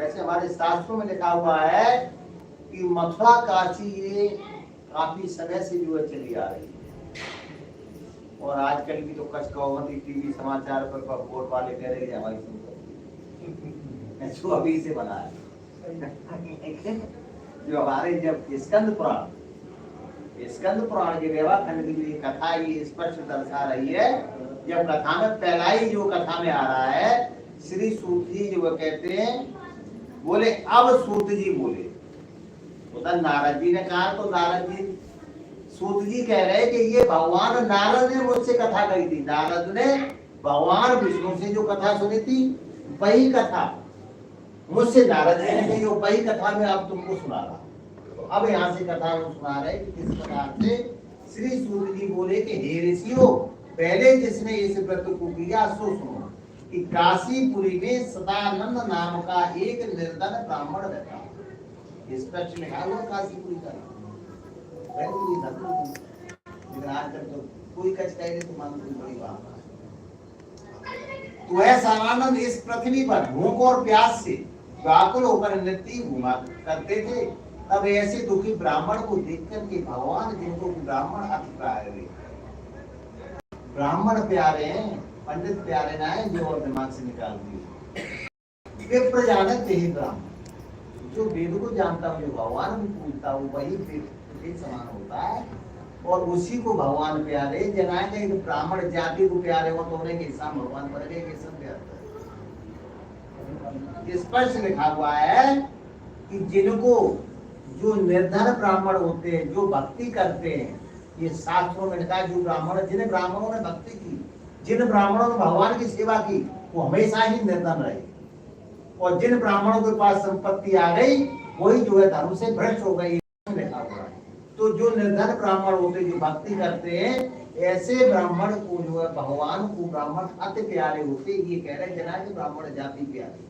वैसे हमारे शास्त्रों में लिखा हुआ है कि मथुरा काशी ये काफी समय से जो है चली आ रही है, और आजकल की तो कच कौमती टीवी समाचार पर वोट वाले कह रहे हैं हमारी संपत्ति जो अभी से बना है। जो हमारे जब स्कंद पुराण के रेवा खंड की जो कथा ये स्पष्ट दर्शा रही है, जब कथा में पहलाई जो कथा में आ रहा है, श्री सूत जी जो कहते हैं बोले, अब सूत जी बोले, उधर नारद जी ने कहा तो नारद जी सूत जी कह रहे कि ये भगवान नारद ने मुझसे कथा कही थी, नारद ने भगवान विष्णु से जो कथा सुनी थी वही कथा मुझसे नारद जी ने कही, वही कथा में अब तुमको सुना रहा। तो अब यहाँ से कथा वो सुना रहे कि किस प्रकार से श्री सूत जी बोले कि हे ऋषियों, पहले जिसने इस व्रत को किया सो सुनो कि काशीपुरी में सदानंद नाम का एक निर्धन ब्राह्मण रहता। स्पष्ट लिखा हुआ काशीपुरी का नाम, लेकिन आजकल तो कोई कच कहे तो मान कोई बड़ी बात है। तो ऐसा आनंद इस पृथ्वी पर भूख और प्यास से व्याकुल होकर नित्य घूमा करते थे। तब ऐसे दुखी ब्राह्मण को देखकर के भगवान जिनको ब्राह्मण अति प्यारे, ब्राह्मण प्यारे हैं, पंडित प्यारे ना है जो और दिमाग से निकाल दिए। विप्र जानत यही ब्राह्मण, जो वेद को जानता हूँ, जो भगवान को पूजता हूँ, वही वेद के समान होता है और उसी को भगवान प्यारे। जनाएंगे कि ब्राह्मण जाति को प्यारे हो तो उन्हें हिसाब भगवान पर गए सब प्यारे। स्पष्ट लिखा हुआ है कि जिनको जो निर्धन ब्राह्मण होते हैं, जो भक्ति करते हैं, ये शास्त्रों में लिखा है, जो ब्राह्मण जिन ब्राह्मणों ने भक्ति की, जिन ब्राह्मणों ने भगवान की सेवा की, वो हमेशा ही निर्धन रहे, और जिन ब्राह्मणों के पास संपत्ति आ गई वही जो है धर्म से भ्रष्ट हो गई, लिखा हुआ है। तो जो निर्धन ब्राह्मण होते, जो भक्ति करते हैं, ऐसे ब्राह्मण को जो है भगवान को ब्राह्मण अति प्यारे होते। ये कह रहे जना कि ब्राह्मण जाति प्यारी,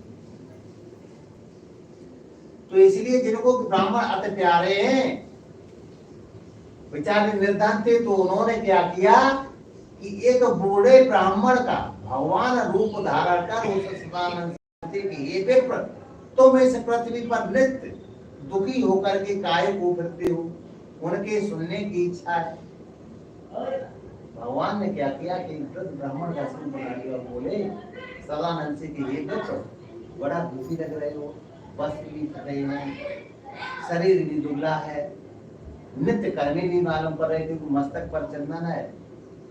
तो इसलिए जिनको ब्राह्मण अति प्यारे हैं, बेचारे निर्धन थे, तो उन्होंने क्या किया कि एक बूढ़े ब्राह्मण का भगवान रूप धारण कर उस सदानंद से ये विप्र, तुम इस पृथ्वी पर नित्य दुखी होकर के काहे को फिरते हो, उनके सुनने की इच्छा है। भगवान ने क्या किया कि ब्राह्मण का स्वरूप बना लिया, बोले सदानंद से कि ये विप्र, बड़ा दुखी लग रहे हो, वस्त्र भी फटे हैं, शरीर भी दुबला है, नित्य करने भी मालूम पड़ रहे थे, मस्तक पर चंदन है,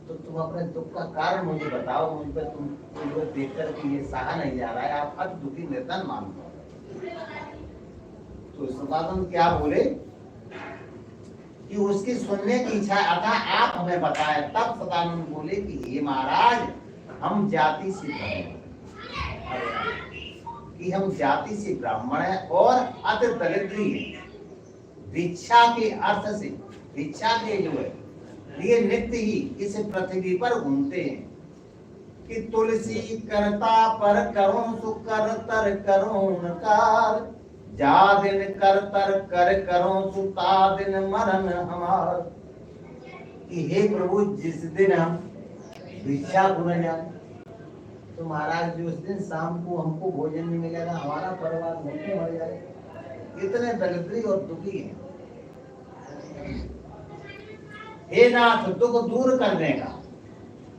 तो तुम अपने दुख का कारण मुझे बताओ, मुझ पर तुम देख कर के ये सहा नहीं जा रहा है, आप अति दुखी निर्धन मालूम पड़ रहे। तो सदानंद क्या बोले कि उसकी सुनने की इच्छा अतः आप हमें बताएं। तब सदानंद बोले कि हे महाराज, हम जाति से कि हम जाति से ब्राह्मण है और अति दरिद्री है, भिक्षा के अर्थ से, भिक्षा के जो है ये नित्य ही इस पृथ्वी पर घूमते हैं कि तुलसी करता पर करो सुकर तर करो नकार, जा दिन कर तर कर करो सुता दिन मरण हमार। कि हे प्रभु, जिस दिन हम भिक्षा भूल जाए तो महाराज जी उस दिन शाम को हमको भोजन नहीं मिलेगा, हमारा परिवार भूखे मर जाएगा, इतने दरिद्री और दुखी हैं। हे नाथ, दुख दूर करने का,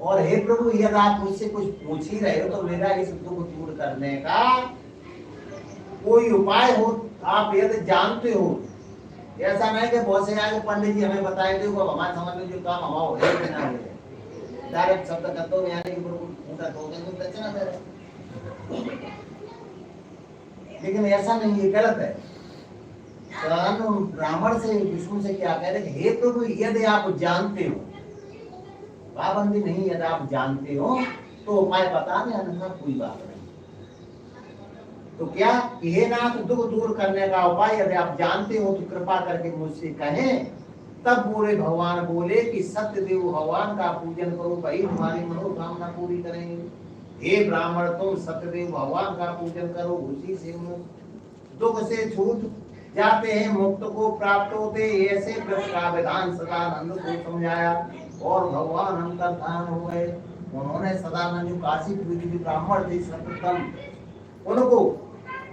और हे प्रभु यदि आप मुझसे कुछ पूछ ही रहे हो तो मेरा इस दुख दूर करने का कोई उपाय हो, आप यदि जानते हो। ऐसा नहीं कि बहुत से आगे पंडित जी हमें बताए थे, वो हमारे समझ में जो काम हमारा है कि ना है, डायरेक्ट शब्द करते में आने की दक्षिणा दे रहे, लेकिन ऐसा नहीं, ये गलत है। ब्राह्मण से विष्णु से क्या कह रहे, हे प्रभु यदि आप जानते हो, पाबंदी नहीं, यदि आप जानते हो तो उपाय बता दें, अन्यथा कोई बात नहीं। तो क्या हे नाथ, दुख दूर करने का उपाय यदि आप जानते हो तो कृपा करके मुझसे कहें। तब बोले भगवान बोले कि सत्य देव भगवान का पूजन करो, भाई तुम्हारी मनोकामना पूरी करेंगे। हे ब्राह्मण, तुम सत्यदेव भगवान का पूजन करो, उसी से दुख से छूट जाते हैं, मुक्त को प्राप्त होते। ऐसे व्रत का विधान सदानंद को समझाया और भगवान अंतर्धान हो गए। उन्होंने सदानंद जो काशी ब्राह्मण थे सर्वप्रथम, उनको